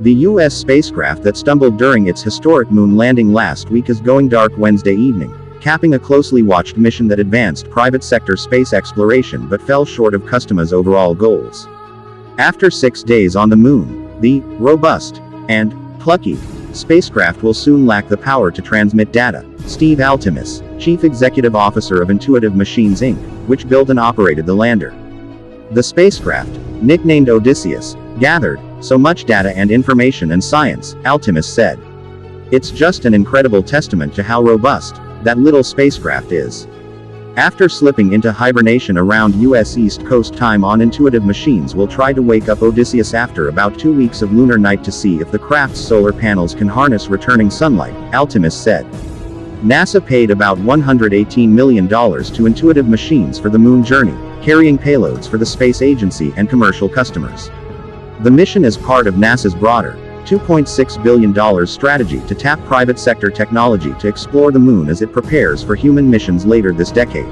The U.S. spacecraft that stumbled during its historic moon landing last week is going dark Wednesday evening, capping a closely watched mission that advanced private sector space exploration but fell short of customers' overall goals. After 6 days on the moon, the robust and plucky spacecraft will soon lack the power to transmit data. Steve Altemus, Chief Executive Officer of Intuitive Machines Inc., which built and operated the lander. The spacecraft, nicknamed Odysseus, gathered so much data and information and science, Altemus said. It's just an incredible testament to how robust that little spacecraft is. After slipping into hibernation around U.S. East Coast time on Intuitive Machines will try to wake up Odysseus after about 2 weeks of lunar night to see if the craft's solar panels can harness returning sunlight, Altemus said. NASA paid about $118 million to Intuitive Machines for the moon journey, carrying payloads for the space agency and commercial customers. The mission is part of NASA's broader, $2.6 billion strategy to tap private sector technology to explore the moon as it prepares for human missions later this decade.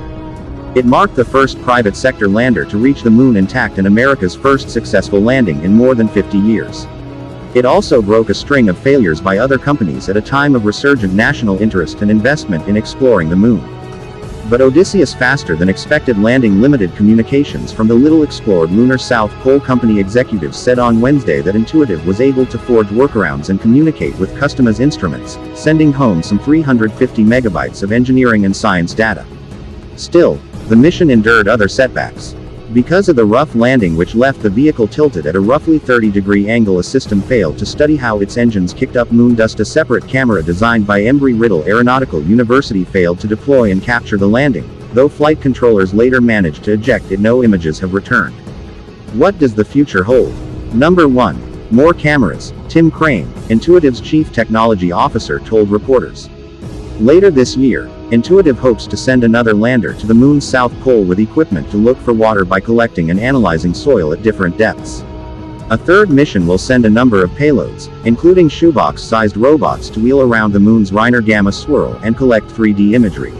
It marked the first private sector lander to reach the moon intact and America's first successful landing in more than 50 years. It also broke a string of failures by other companies at a time of resurgent national interest and investment in exploring the moon. But Odysseus' faster-than-expected landing limited communications from the little-explored lunar South Pole Company executives said on Wednesday that Intuitive was able to forge workarounds and communicate with customers' instruments, sending home some 350 megabytes of engineering and science data. Still, the mission endured other setbacks. Because of the rough landing which left the vehicle tilted at a roughly 30-degree angle, a system failed to study how its engines kicked up moon dust. A separate camera designed by Embry-Riddle Aeronautical University failed to deploy and capture the landing, though flight controllers later managed to eject it. No images have returned. What does the future hold? Number 1. More cameras, Tim Crane, Intuitive's Chief Technology Officer, told reporters. Later this year, Intuitive hopes to send another lander to the moon's south pole with equipment to look for water by collecting and analyzing soil at different depths. A third mission will send a number of payloads, including shoebox-sized robots, to wheel around the moon's Reiner Gamma swirl and collect 3D imagery.